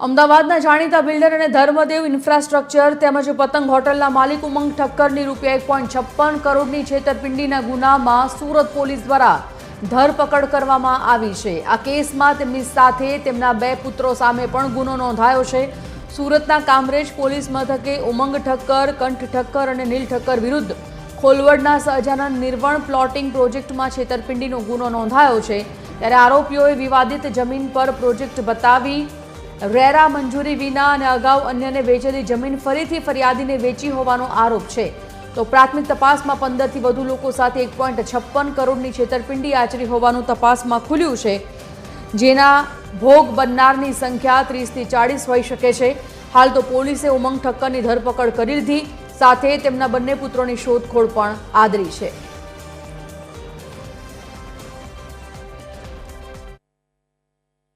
અમદાવાદના જાણીતા બિલ્ડર અને ધર્મદેવ ઇન્ફ્રાસ્ટ્રક્ચર તેમજ પતંગ હોટલના માલિક ઉમંગ ઠક્કરની ₹1.56 કરોડની છેતરપિંડીના ગુનામાં સુરત પોલીસ દ્વારા ધરપકડ કરવામાં આવી છે। આ કેસમાં તેમની સાથે તેમના 2 પુત્રો સામે પણ ગુનો નોંધાયો છે। સુરતના કામરેજ પોલીસ મથકે ઉમંગ ઠક્કર, કંઠ ઠક્કર અને નીલ ઠક્કર વિરુદ્ધ ખોલવડના સહજાનંદ નિર્વણ પ્લોટિંગ પ્રોજેક્ટમાં છેતરપિંડીનો ગુનો નોંધાયો છે। ત્યારે આરોપીઓએ વિવાદિત જમીન પર પ્રોજેક્ટ બતાવી રેરા મંજૂરી વિના અને અગાઉ અન્યને વેચેલી જમીન ફરીથી ફરિયાદીને વેચી હોવાનો આરોપ છે। તો પ્રાથમિક તપાસમાં 15 થી વધુ લોકો સાથે 1.56 કરોડની છેતરપિંડી આચરી હોવાનું તપાસમાં ખુલ્યું છે, જેના ભોગ બનનારની સંખ્યા 30 થી 40 હોઈ શકે છે। હાલ તો પોલીસે ઉમંગ ઠક્કરની ધરપકડ કરી લીધી, સાથે તેમના બંને પુત્રોની શોધખોળ પણ આદરી છે।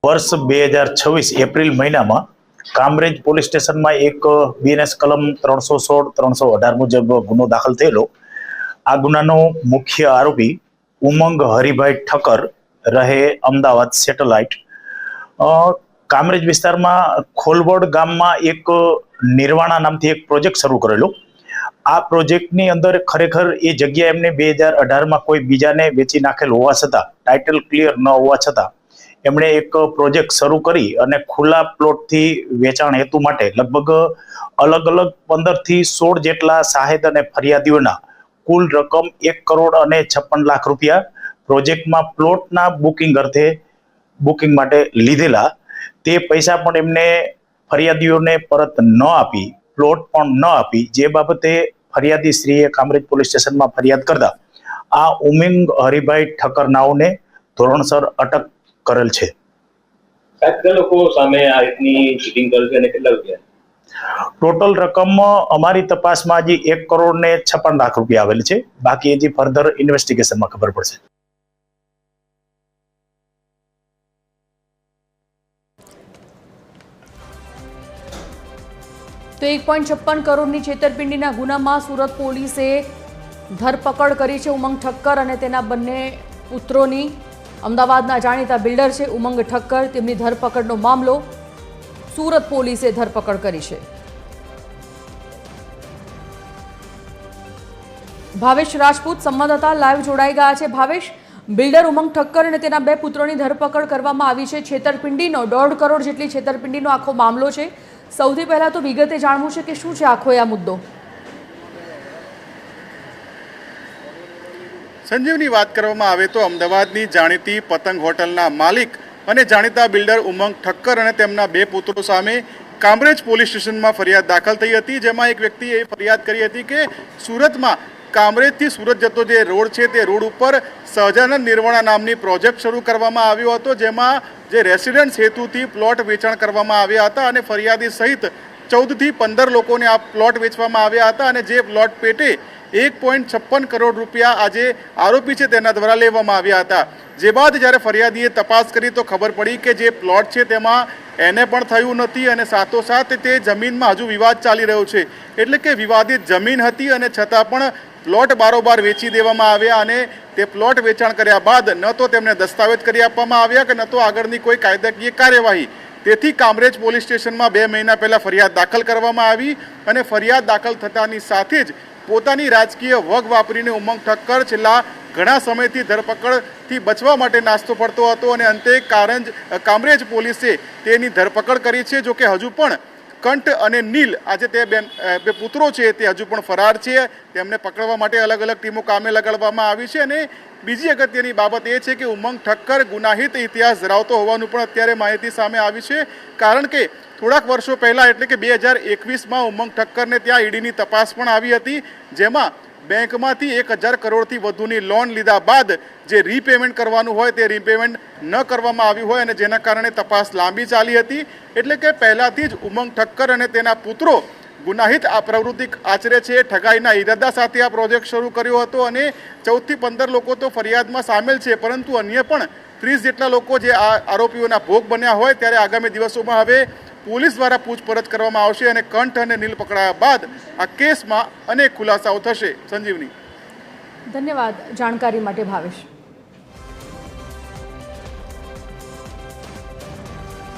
वर्ष 2026 एप्रिल महीना में कामरेज पोलीस स्टेशन में एक बीएनएस कलम 316-318 मुजब गुनो दाखल थयेलो। आ गुनानो मुख्य आरोपी उमंग हरिभाई ठक्कर रहे अमदावाद सेटेलाइट कामरेज विस्तार में खोलवड गाम में एक निर्वाणा नामथी एक प्रोजेक्ट शुरू करेलो। आ प्रोजेक्ट नी अंदर खरेखर ए जग्या एमने 2018 में कोई बीजाने वेची नाखेल होवा छतां, टाइटल क्लियर न होवा छतां एमणे एक प्रोजेक्ट शुरू करी अने खुला प्लॉट थी वेचाण हेतु माटे लगभग अलग अलग 15 થી 16 जेटला साहेद अने फरियादीओना कुल रकम 1 करोड़ અને 56 लाख रुपया प्रोजेक्ट में प्लॉटना बुकिंग अर्थे बुकिंग माटे लीधेला। ते पैसा पण एमने फरियादीओने परत न आपी, प्लॉट पण न आपी, जे बाबते फरियादी श्रीए कामरेज पोलीस स्टेशन में फरियाद करता आ उमंग हरिभाई ठक्कर नाओने धोरणसर अटक करेल छे। टोटल रकम अमारी तपास में हजी 1 करोड़ ने 56 लाख रुपया आवेल छे। बाकी हजी फर्दर इन्वेस्टिगेशन में खबर पड़शे। तो 1.56 करोड़नी छेतरपिंडीना गुनामां सूरत पोलीसे धरपकड़ करी छे उमंग ठक्कर अने तेना बंने पुत्रोनी। अमदावादना जाणीता बिल्डर छे उमंग ठक्कर, तेमनी धरपकड़नो मामलो सूरत पोलीसे धरपकड़ करी छे। भावेश राजपूत संवाददाता लाइव जोड़ाई गया है। भावेश, बिल्डर उमंग ठक्कर अने तेना 2 पुत्रोनी धरपकड़ करवामां आवी छे। छेतरपिंडीनो 1.5 करोड़ जेटली छेतरपिंडीनो आखो मामलो छे। सौथी पहला तो विगते जाणवुं छे के शुं छे आखो आ मुद्दो। संजीवनी बात करवामां आवे तो अमदावादनी जाणीती पतंग होटलना मालिक अने जाणीता बिल्डर उमंग ठक्कर अने तेमना 2 पुત્રો सामे कामरेज पोलीस स्टेशन में फरियाद दाखल थई हती, जेमां एक व्यक्तिए फरियाद करी हती के सूरत में कामरेज थी सूरत जतो जे रोड छे ते रोड पर सहजानंद निर्वाणा नामनी प्रोजेक्ट शुरू करवामां आव्यो हतो, जेमां जे रेसिडेंट्स हेतुथी प्लॉट वेचाण करवामां आव्या हता अने फरियादी सहित 14 થી 15 लोकोने आ प्लॉट वेचवामां आव्या हता अने जे प्लॉट पेटे 1.56 करोड़ रुपया आज आरोपी है तेना द्वारा लेवामां आव्या हता। जे बाद ज्यारे फरियादीए तपास करी तो खबर पड़ी कि जे प्लॉट है तेमां एने पण थयुं नथी अने साथोसाथ ते जमीन में हजू विवाद चाली रह्यो छे। एटले के विवादित जमीन हती अने छतां पण प्लॉट बारोबार वेची देवामां आव्या अने ते प्लॉट वेचाण कर्या बाद न तो तेमने दस्तावेज करी आपवामां आव्या के न तो आगळनी कोई कायदाकीय कार्यवाही। तेथी कामरेज पोलीस स्टेशन में 2 महीना पहला फरियाद दाखल करवामां आवी अने फरियाद दाखल थतानी साथे ज पोतानी राजकीय वग वापरीने उमंग ठक्कर छेल्ला घणा समयथी धरपकड़थी बचवा माटे नास्तो पड़तो हतो अने अंते कामरेज पोलीसे तेनी धरपकड़ करी छे। जो कि हजू पण कंठ अने नील आज ते 2 पुત્રો छे ते हजू पण फरार छे। तेमने पकड़वा माटे अलग अलग टीमों कामे लगाडवामां आवी छे अने बीजी अगत्यनी बाबत ए छे कि उमंग ठक्कर गुनाहित इतिहास धरावतो होवानुं पण अत्यारे माहिती सामे आवी छे। कारण के थोड़ाक वर्षों पहला एटले के 2021 में उमंग ठक्कर ने त्यां ईडीनी तपास पण आवी हती, जेमां बेंकमांथी 1000 करोड़थी वधुनी लोन लीधा बाद जे रीपेमेंट करवानुं होय ते रीपेमेंट न करवामां आव्युं होय अने जेना कारणे तपास लांबी चाली हती। एटले के पहेलाथी ज उमंग ठक्कर अने तेना पुત્રો गुनाहित आ प्रवृत्ति आचरे छे। ठगाईना इरादा साथे आ प्रोजेक्ट शुरू कर्यो हतो अने 14 થી 15 लोको तो फरियादमां सामेल छे, परंतु अन्य पण 30 जेटला लोको जे आरोपीओना भोग बन्या होय त्यारे आगामी दिवसोमां हवे पुलिस द्वारा पूछपरछ करवामां आवशे अने कंठ अने नील पकड़ाया बाद आ केसमां अनेक खुलासाओ थशे। संजीवनी, धन्यवाद जानकारी माटे भावेश।